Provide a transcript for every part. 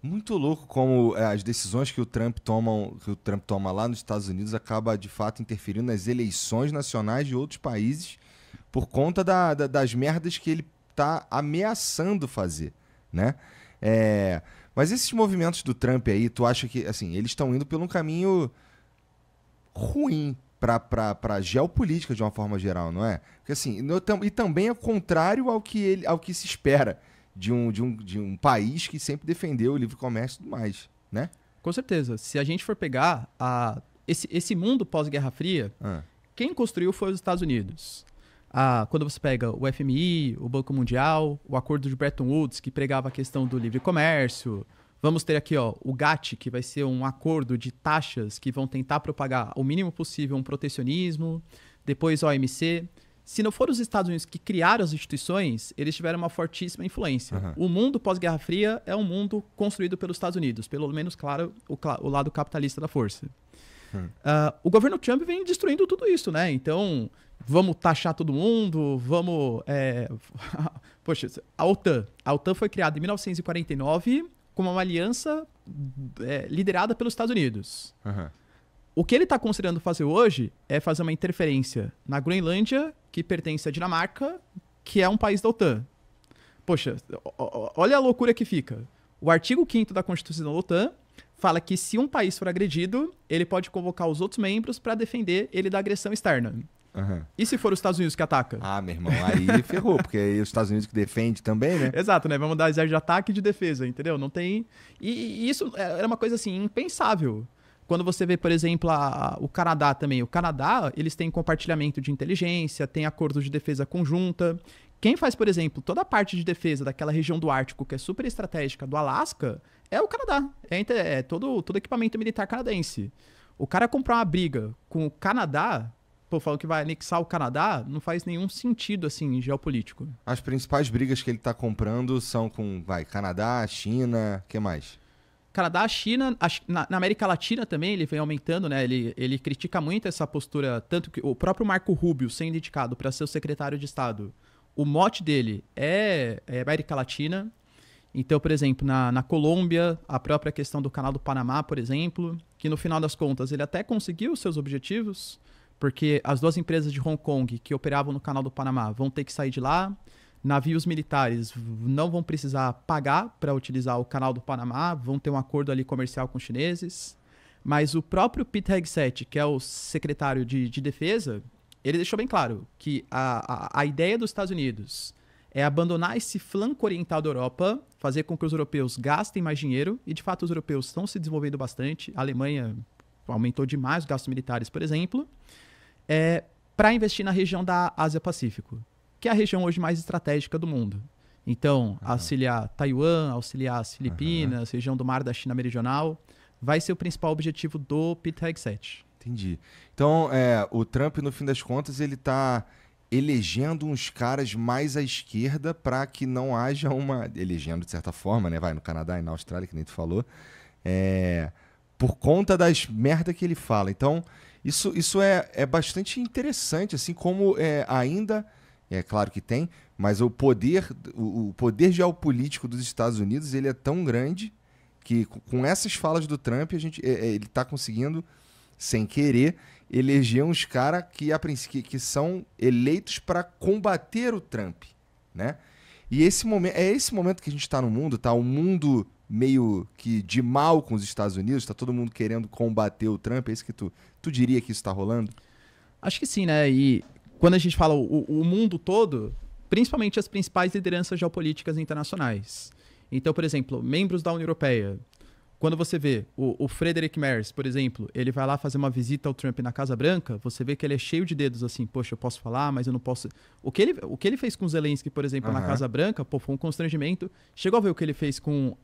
Muito louco como as decisões que o Trump toma lá nos Estados Unidos acaba de fato interferindo nas eleições nacionais de outros países por conta das merdas que ele tá ameaçando fazer, né? Mas esses movimentos do Trump aí, tu acha que, assim, eles estão indo por um caminho ruim para geopolítica de uma forma geral, não é? Porque assim, e também é contrário ao que se espera de um país que sempre defendeu o livre comércio e tudo mais, né? Com certeza. Se a gente for pegar esse mundo pós-Guerra Fria, quem construiu foi os Estados Unidos. Quando você pega o FMI, o Banco Mundial, o Acordo de Bretton Woods, que pregava a questão do livre comércio. Vamos ter aqui o GATT, que vai ser um acordo de taxas que vão tentar propagar o mínimo possível um protecionismo. Depois a OMC. Se não for os Estados Unidos que criaram as instituições, eles tiveram uma fortíssima influência. O mundo pós-Guerra Fria é um mundo construído pelos Estados Unidos, pelo menos, claro, o lado capitalista da força. O governo Trump vem destruindo tudo isso, né? Então, vamos taxar todo mundo, vamos... Poxa, a OTAN. A OTAN foi criada em 1949 como uma aliança liderada pelos Estados Unidos. O que ele está considerando fazer hoje é fazer uma interferência na Groenlândia, que pertence à Dinamarca, que é um país da OTAN. Poxa, olha a loucura que fica. O artigo 5º da Constituição da OTAN fala que se um país for agredido, ele pode convocar os outros membros para defender ele da agressão externa. E se for os Estados Unidos que ataca? Meu irmão, aí ferrou, porque aí os Estados Unidos que defende também, né? Exato, né? Vamos dar exército de ataque e de defesa, entendeu? Não tem... E isso era uma coisa, assim, impensável. Quando você vê, por exemplo, o Canadá também. O Canadá, eles têm compartilhamento de inteligência, tem acordos de defesa conjunta. Quem faz, por exemplo, toda a parte de defesa daquela região do Ártico, que é super estratégica, do Alasca, é o Canadá. É todo equipamento militar canadense. O cara comprar uma briga com o Canadá, falando que vai anexar o Canadá, não faz nenhum sentido, assim, geopolítico. As principais brigas que ele tá comprando são com, Canadá, China, o que mais? Canadá, China, na América Latina também ele vem aumentando, né? Ele critica muito essa postura, tanto que o próprio Marco Rubio, sendo indicado para ser o secretário de Estado, o mote dele é América Latina. Então, por exemplo, na Colômbia, a própria questão do Canal do Panamá, por exemplo, que no final das contas ele até conseguiu os seus objetivos, porque as duas empresas de Hong Kong que operavam no Canal do Panamá vão ter que sair de lá. Navios militares não vão precisar pagar para utilizar o Canal do Panamá, vão ter um acordo ali comercial com os chineses. Mas o próprio Pete Hegseth, que é o secretário de defesa, ele deixou bem claro que a ideia dos Estados Unidos é abandonar esse flanco oriental da Europa, fazer com que os europeus gastem mais dinheiro, e de fato os europeus estão se desenvolvendo bastante. A Alemanha aumentou demais os gastos militares, por exemplo, para investir na região da Ásia-Pacífico, que é a região hoje mais estratégica do mundo. Então, auxiliar Taiwan, auxiliar as Filipinas, região do Mar da China Meridional, vai ser o principal objetivo do Pete Hegseth. Entendi. Então, o Trump, no fim das contas, ele está elegendo uns caras mais à esquerda para que não haja uma... Elegendo, de certa forma, né? Vai no Canadá e na Austrália, que nem tu falou, por conta das merda que ele fala. Então, isso é bastante interessante, assim como ainda... É claro que tem, mas o poder geopolítico dos Estados Unidos ele é tão grande que com essas falas do Trump ele está conseguindo, sem querer, eleger uns caras que são eleitos para combater o Trump, né? E esse momento que a gente está no mundo, tá? O mundo meio que de mal com os Estados Unidos, está todo mundo querendo combater o Trump, é isso que tu diria que isso está rolando? Acho que sim, né? E quando a gente fala o mundo todo, principalmente as principais lideranças geopolíticas internacionais. Então, por exemplo, membros da União Europeia. Quando você vê o Friedrich Merz, por exemplo, ele vai lá fazer uma visita ao Trump na Casa Branca, você vê que ele é cheio de dedos assim, poxa, eu posso falar, mas eu não posso... O que ele fez com o Zelensky, por exemplo, na Casa Branca, foi um constrangimento. Chegou a ver o que ele fez com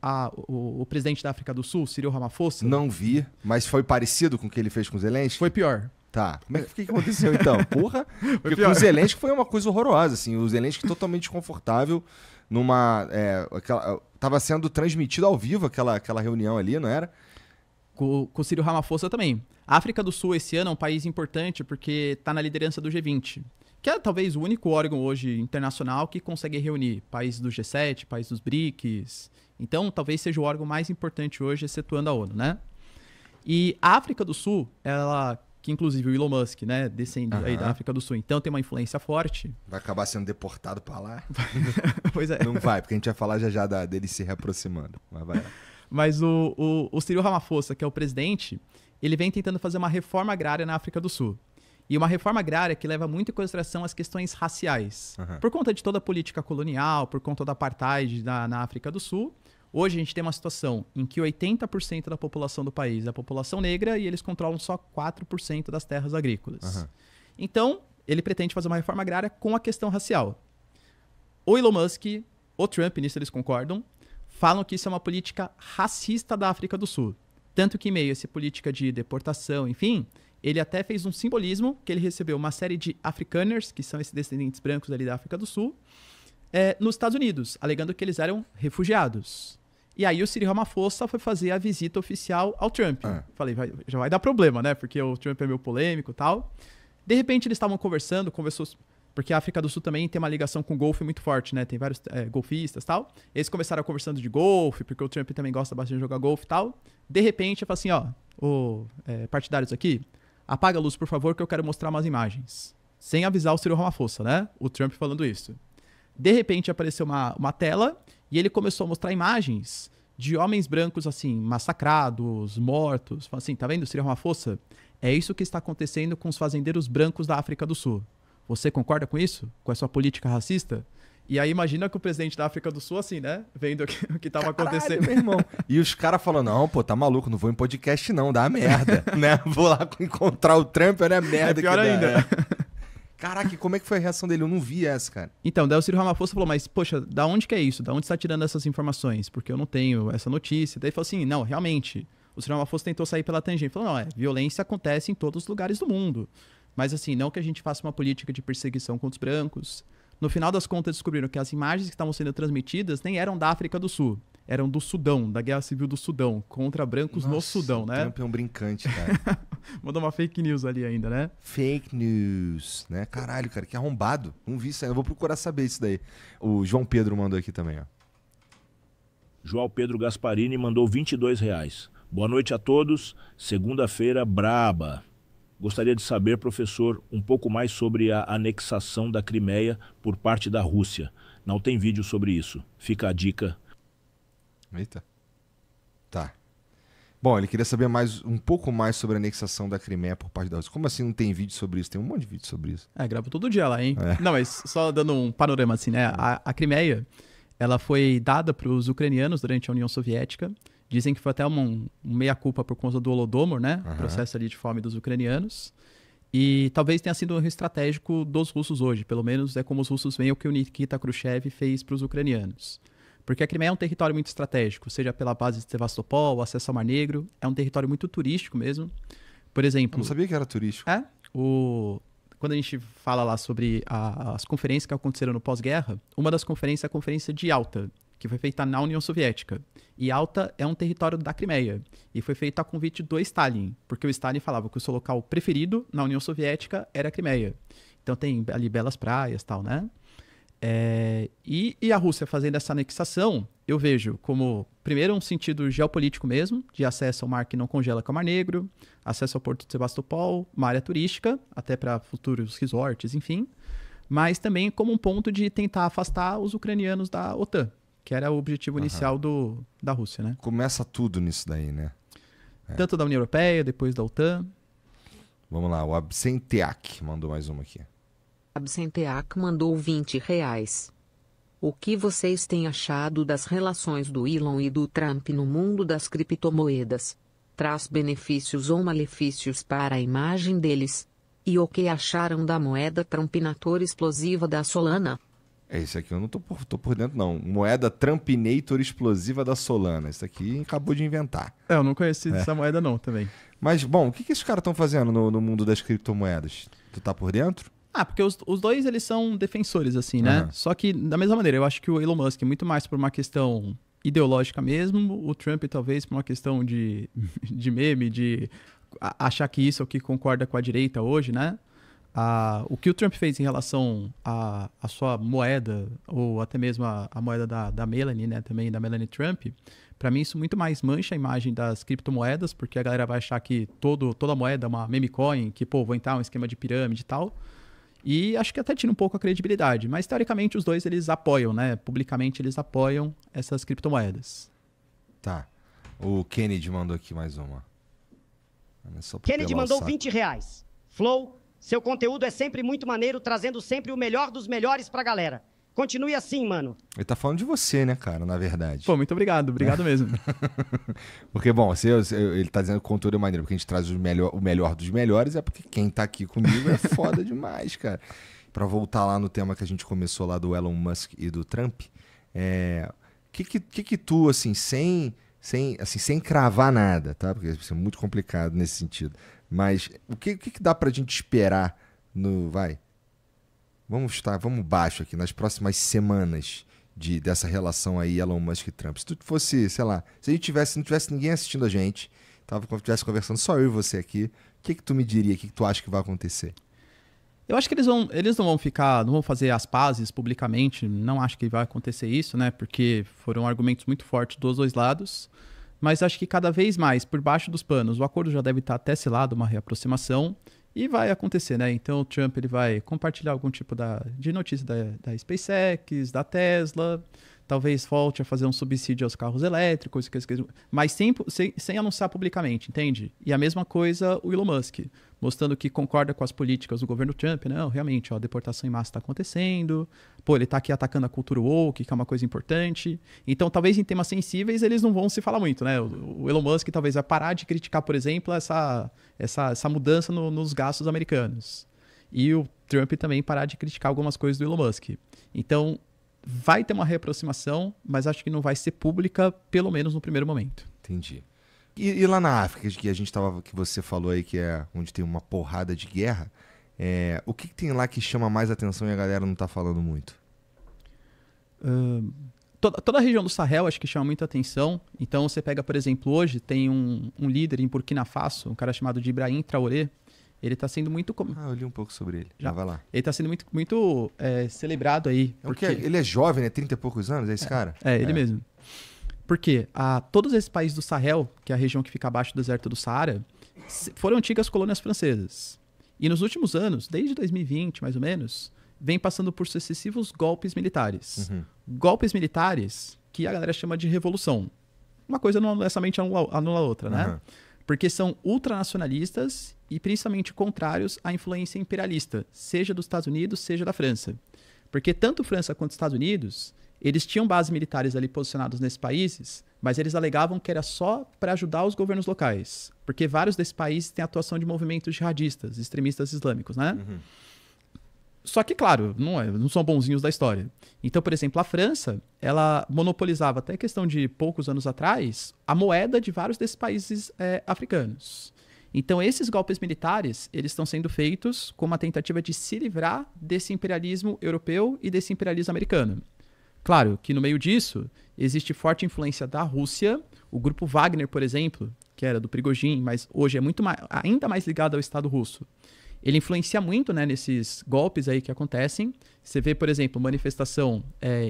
o presidente da África do Sul, Cyril Ramaphosa? Não vi, mas foi parecido com o que ele fez com o Zelensky? Foi pior. Tá, como é que aconteceu então? Porra, porque com o Zelensky foi uma coisa horrorosa, assim, o Zelensky totalmente desconfortável tava sendo transmitido ao vivo aquela reunião ali, não era? Com o Cyril Ramaphosa também. A África do Sul esse ano é um país importante porque está na liderança do G20, que é talvez o único órgão hoje internacional que consegue reunir países do G7, países dos BRICS. Então, talvez seja o órgão mais importante hoje, excetuando a ONU, né? E a África do Sul, que inclusive o Elon Musk, né, descende aí da África do Sul, então tem uma influência forte. Vai acabar sendo deportado para lá? Pois é. Não vai, porque a gente vai falar já dele se reaproximando. Mas vai lá. Mas o Cyril Ramaphosa, que é o presidente, ele vem tentando fazer uma reforma agrária na África do Sul. E uma reforma agrária que leva muito em consideração as questões raciais. Por conta de toda a política colonial, por conta da apartheid na África do Sul, hoje a gente tem uma situação em que 80% da população do país é a população negra e eles controlam só 4% das terras agrícolas. Então, ele pretende fazer uma reforma agrária com a questão racial. O Elon Musk, o Trump, nisso eles concordam, falam que isso é uma política racista da África do Sul. Tanto que, em meio a essa política de deportação, enfim, ele até fez um simbolismo que ele recebeu uma série de Afrikaners, que são esses descendentes brancos ali da África do Sul, nos Estados Unidos, alegando que eles eram refugiados. E aí o Cyril Ramaphosa foi fazer a visita oficial ao Trump. Falei, já vai dar problema, né? Porque o Trump é meio polêmico e tal. De repente eles estavam conversou, porque a África do Sul também tem uma ligação com o golfe muito forte, né? Tem vários golfistas e tal. Eles começaram conversando de golfe, porque o Trump também gosta bastante de jogar golfe e tal. De repente, eu falo assim, partidários aqui, apaga a luz, por favor, que eu quero mostrar umas imagens. Sem avisar o Cyril Ramaphosa, né? O Trump falando isso. De repente, apareceu uma tela e ele começou a mostrar imagens de homens brancos, assim, massacrados, mortos. Fala assim, tá vendo, Cyril Ramaphosa? É isso que está acontecendo com os fazendeiros brancos da África do Sul. Você concorda com isso? Com a sua política racista? E aí imagina que o presidente da África do Sul, assim, né? Vendo o que tava acontecendo. Meu irmão. E os caras falando, não, pô, tá maluco, não vou em podcast não, dá merda, né? Vou lá encontrar o Trump, olha a merda pior que dá. ainda. Caraca, como é que foi a reação dele? Eu não vi essa, cara. Então, daí o Cyril Ramaphosa falou, mas, poxa, da onde que é isso? Da onde você tá tirando essas informações? Porque eu não tenho essa notícia. Daí ele falou assim, não, realmente, o Cyril Ramaphosa tentou sair pela tangente. Ele falou, não, violência acontece em todos os lugares do mundo. Mas assim, não que a gente faça uma política de perseguição contra os brancos. No final das contas, descobriram que as imagens que estavam sendo transmitidas nem eram da África do Sul. Eram do Sudão, da Guerra Civil do Sudão, contra brancos no Sudão, né? O Trump é um brincante, cara. Mandou uma fake news ali ainda, né? Fake news, né? Caralho, cara, que arrombado. Não vi isso aí, eu vou procurar saber isso daí. O João Pedro mandou aqui também, ó. João Pedro Gasparini mandou R$22. Boa noite a todos. Segunda-feira braba. Gostaria de saber, professor, um pouco mais sobre a anexação da Crimeia por parte da Rússia. Não tem vídeo sobre isso. Fica a dica. Eita. Tá. Bom, ele queria saber um pouco mais sobre a anexação da Crimeia por parte da Rússia. Como assim não tem vídeo sobre isso? Tem um monte de vídeo sobre isso. Gravo todo dia lá, hein? Não, mas só dando um panorama assim, né? A Crimeia, ela foi dada para os ucranianos durante a União Soviética. Dizem que foi até um meia-culpa por conta do Holodomor, né? O processo ali de fome dos ucranianos. E talvez tenha sido um erro estratégico dos russos hoje. Pelo menos é como os russos veem o que o Nikita Khrushchev fez para os ucranianos. Porque a Crimeia é um território muito estratégico, seja pela base de Sevastopol, o acesso ao Mar Negro. É um território muito turístico mesmo. Por exemplo... Eu não sabia que era turístico. Quando a gente fala lá sobre as conferências que aconteceram no pós-guerra, uma das conferências é a Conferência de Yalta, que foi feita na União Soviética. E Yalta é um território da Crimeia. E foi feito a convite do Stalin, porque o Stalin falava que o seu local preferido na União Soviética era a Crimeia. Então tem ali belas praias e tal, né? E a Rússia fazendo essa anexação, eu vejo como, primeiro, um sentido geopolítico mesmo, de acesso ao mar que não congela, que é o Mar Negro, acesso ao Porto de Sebastopol, uma área turística, até para futuros resorts, enfim. Mas também como um ponto de tentar afastar os ucranianos da OTAN, que era o objetivo inicial da Rússia, né? Começa tudo nisso daí, né? Tanto da União Europeia, depois da OTAN. Vamos lá, o Absenteac mandou mais uma aqui. Absenteac mandou R$20. O que vocês têm achado das relações do Elon e do Trump no mundo das criptomoedas? Traz benefícios ou malefícios para a imagem deles? E o que acharam da moeda Trumpinator explosiva da Solana? Esse aqui eu não tô por dentro, não. Moeda Trumpinator explosiva da Solana. Isso aqui acabou de inventar. Eu não conheci essa moeda não, também. Mas, bom, o que esses caras estão fazendo no mundo das criptomoedas? Tu tá por dentro? Porque os dois, eles são defensores, assim, né? Só que, da mesma maneira, eu acho que o Elon Musk é muito mais por uma questão ideológica mesmo, o Trump talvez por uma questão de meme, de achar que isso é o que concorda com a direita hoje, né? o que o Trump fez em relação à sua moeda, ou até mesmo a moeda da Melanie, né, também da Melanie Trump, para mim isso muito mais mancha a imagem das criptomoedas, porque a galera vai achar que toda moeda é uma meme coin, que, pô, vou entrar um esquema de pirâmide e tal. E acho que até tira um pouco a credibilidade. Mas, teoricamente, os dois, eles apoiam, né? Publicamente, eles apoiam essas criptomoedas. Tá. O Kennedy mandou aqui mais uma. Kennedy mandou R$20. Flow, seu conteúdo é sempre muito maneiro, trazendo sempre o melhor dos melhores pra galera. Continue assim, mano. Ele tá falando de você, né, cara, na verdade. Pô, muito obrigado. Obrigado mesmo. Porque, bom, ele tá dizendo que o conteúdo é maneiro, porque a gente traz o melhor dos melhores, é porque quem tá aqui comigo é foda demais, cara. Pra voltar lá no tema que a gente começou lá do Elon Musk e do Trump, que tu, assim, sem cravar nada, tá? Porque isso é muito complicado nesse sentido. Mas o que dá pra gente esperar Vamos baixo aqui, nas próximas semanas dessa relação aí Elon Musk e Trump. Se tu fosse, sei lá, se a gente não tivesse ninguém assistindo a gente, estivesse conversando só eu e você aqui, o que tu me diria? O que tu acha que vai acontecer? Eu acho que eles não vão fazer as pazes publicamente, não acho que vai acontecer isso, né? Porque foram argumentos muito fortes dos dois lados. Mas acho que cada vez mais, por baixo dos panos, o acordo já deve estar até selado, uma reaproximação. E vai acontecer, né? Então o Trump ele vai compartilhar algum tipo de notícia da SpaceX, da Tesla, talvez volte a fazer um subsídio aos carros elétricos, mas sem anunciar publicamente, entende? E a mesma coisa o Elon Musk, mostrando que concorda com as políticas do governo Trump. Não, realmente, a deportação em massa está acontecendo, pô, ele está aqui atacando a cultura woke, que é uma coisa importante. Então, talvez em temas sensíveis eles não vão se falar muito, né? O Elon Musk talvez vai parar de criticar, por exemplo, essa mudança nos gastos americanos. E o Trump também parar de criticar algumas coisas do Elon Musk. Então, vai ter uma reaproximação, mas acho que não vai ser pública, pelo menos no primeiro momento. Entendi. E lá na África, que você falou aí, que é onde tem uma porrada de guerra, o que tem lá que chama mais atenção e a galera não tá falando muito? Toda a região do Sahel acho que chama muita atenção. Então você pega, por exemplo, hoje tem um líder em Burkina Faso, um cara chamado de Ibrahim Traoré. Ele está sendo muito... eu li um pouco sobre ele. Já vai lá. Ele está sendo muito celebrado aí. Porque ele é jovem, né? 30 e poucos anos, é esse cara? Ele mesmo. Porque todos esses países do Sahel, que é a região que fica abaixo do deserto do Saara, foram antigas colônias francesas. E nos últimos anos, desde 2020 mais ou menos, vem passando por sucessivos golpes militares. Uhum. Golpes militares que a galera chama de revolução. Uma coisa não necessariamente anula a outra, né? Uhum. Porque são ultranacionalistas e principalmente contrários à influência imperialista, seja dos Estados Unidos, seja da França. Porque tanto França quanto Estados Unidos, eles tinham bases militares ali posicionadas nesses países, mas eles alegavam que era só para ajudar os governos locais. Porque vários desses países têm atuação de movimentos jihadistas, extremistas islâmicos, né? Uhum. Só que, claro, não são bonzinhos da história. Então, por exemplo, a França, ela monopolizava, até questão de poucos anos atrás, a moeda de vários desses países africanos. Então, esses golpes militares, eles estão sendo feitos com uma tentativa de se livrar desse imperialismo europeu e desse imperialismo americano. Claro que no meio disso, existe forte influência da Rússia. O grupo Wagner, por exemplo, que era do Prigozhin, mas hoje é ainda mais ligado ao Estado russo. Ele influencia muito, né, nesses golpes aí que acontecem. Você vê, por exemplo, manifestação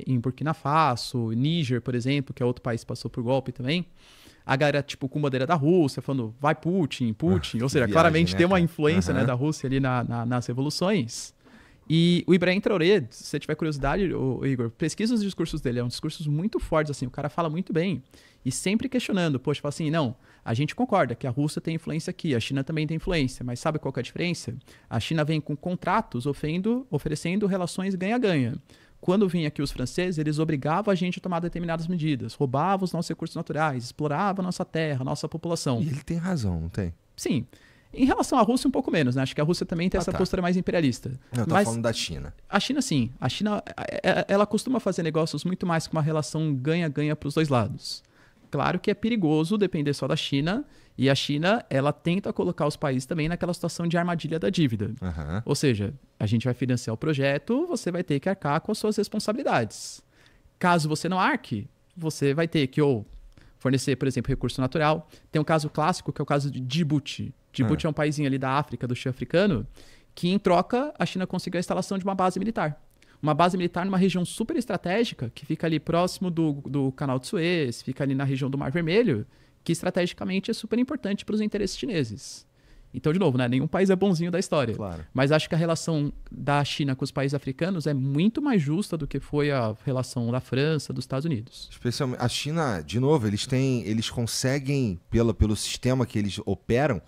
em Burkina Faso, Níger, por exemplo, que é outro país que passou por golpe também. A galera, tipo, com bandeira da Rússia, falando, vai Putin. Ou seja, claramente tem uma influência né, da Rússia ali nas revoluções. E o Ibrahim Traoré, se você tiver curiosidade, Igor, pesquisa os discursos dele. É um discurso muito forte, assim, o cara fala muito bem. E sempre questionando, poxa, fala assim, não, a gente concorda que a Rússia tem influência aqui, a China também tem influência, mas sabe qual que é a diferença? A China vem com contratos oferecendo relações ganha-ganha. Quando vinham aqui os franceses, eles obrigavam a gente a tomar determinadas medidas, roubavam os nossos recursos naturais, exploravam a nossa terra, a nossa população. E ele tem razão, não tem? Sim. Em relação à Rússia, um pouco menos, né? Acho que a Rússia também tem essa postura mais imperialista. Eu tô falando da China. A China, sim. A China, ela costuma fazer negócios muito mais com uma relação ganha-ganha para os dois lados. Claro que é perigoso depender só da China, e a China, ela tenta colocar os países também naquela situação de armadilha da dívida. Uhum. Ou seja, a gente vai financiar o projeto, você vai ter que arcar com as suas responsabilidades. Caso você não arque, você vai ter que ou fornecer, por exemplo, recurso natural. Tem um caso clássico, que é o caso de Djibouti. Djibouti é um paísinho ali da África, do sul africano, que em troca a China conseguiu a instalação de uma base militar. Uma base militar numa região super estratégica, que fica ali próximo do Canal de Suez, fica ali na região do Mar Vermelho, que estrategicamente é super importante para os interesses chineses. Então, de novo, né, nenhum país é bonzinho da história. Claro. Mas acho que a relação da China com os países africanos é muito mais justa do que foi a relação da França, dos Estados Unidos. Especialmente a China, de novo, eles conseguem, pelo sistema que eles operam,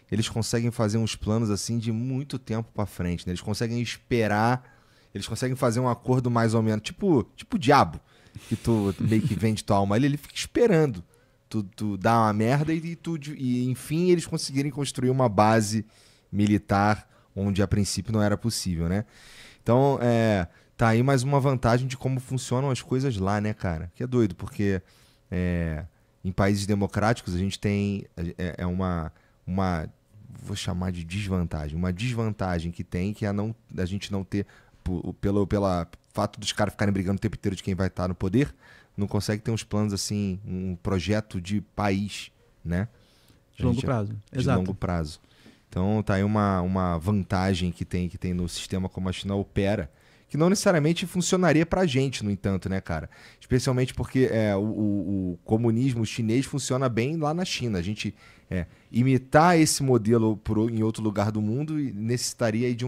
eles conseguem fazer uns planos assim de muito tempo para frente, né? Eles conseguem esperar, eles conseguem fazer um acordo mais ou menos, tipo o diabo, que tu meio que vende tua alma ali, ele fica esperando tu dar uma merda e enfim eles conseguirem construir uma base militar onde a princípio não era possível, né? Então, tá aí mais uma vantagem de como funcionam as coisas lá, né, cara? Que é doido, porque em países democráticos a gente tem vou chamar de desvantagem, uma desvantagem que tem, que é a gente não ter, pelo fato dos caras ficarem brigando o tempo inteiro de quem vai estar no poder, não consegue ter uns planos assim, um projeto de país, né? De longo prazo. De longo prazo. Então tá aí uma vantagem que tem no sistema como a China opera, que não necessariamente funcionaria pra gente, no entanto, né, cara? Especialmente porque o comunismo chinês funciona bem lá na China. A gente imitar esse modelo em outro lugar do mundo necessitaria aí de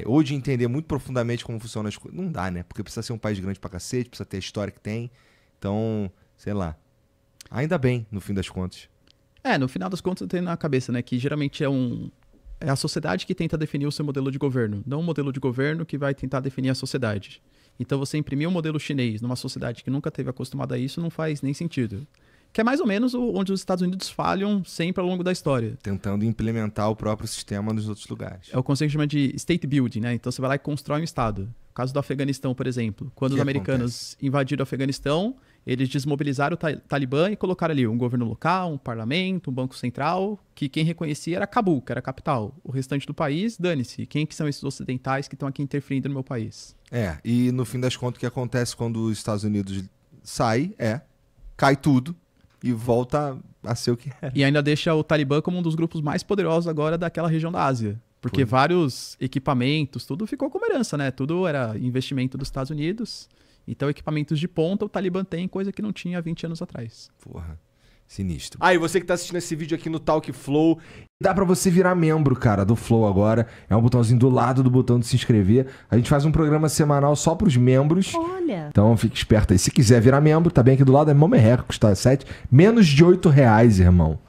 ou de entender muito profundamente como funcionam as coisas. Não dá, né? Porque precisa ser um país grande pra cacete, precisa ter a história que tem. Então, sei lá. Ainda bem, no fim das contas. No final das contas eu tenho na cabeça, né? Que geralmente é a sociedade que tenta definir o seu modelo de governo. Não o modelo de governo que vai tentar definir a sociedade. Então você imprimir um modelo chinês numa sociedade que nunca esteve acostumada a isso não faz nem sentido. Que é mais ou menos onde os Estados Unidos falham sempre ao longo da história. Tentando implementar o próprio sistema nos outros lugares. É o conceito que chama de state building, né? Então você vai lá e constrói um estado. No caso do Afeganistão, por exemplo. Quando os americanos invadiram o Afeganistão, eles desmobilizaram o Talibã e colocaram ali um governo local, um parlamento, um banco central, que quem reconhecia era Cabul, que era a capital. O restante do país, dane-se. Quem que são esses ocidentais que estão aqui interferindo no meu país? E no fim das contas o que acontece quando os Estados Unidos sai cai tudo. E volta a ser o que era. E ainda deixa o Talibã como um dos grupos mais poderosos agora daquela região da Ásia. Porque vários equipamentos, tudo ficou como herança, né? Tudo era investimento dos Estados Unidos. Então, equipamentos de ponta, o Talibã tem, coisa que não tinha há 20 anos atrás. Porra. Sinistro. E você que tá assistindo esse vídeo aqui no Talk Flow, dá pra você virar membro, cara, do Flow agora. É um botãozinho do lado do botão de se inscrever. A gente faz um programa semanal só pros membros. Olha. Então fique esperto aí. Se quiser virar membro, tá bem aqui do lado. É mó merreca, custa menos de R$8, irmão.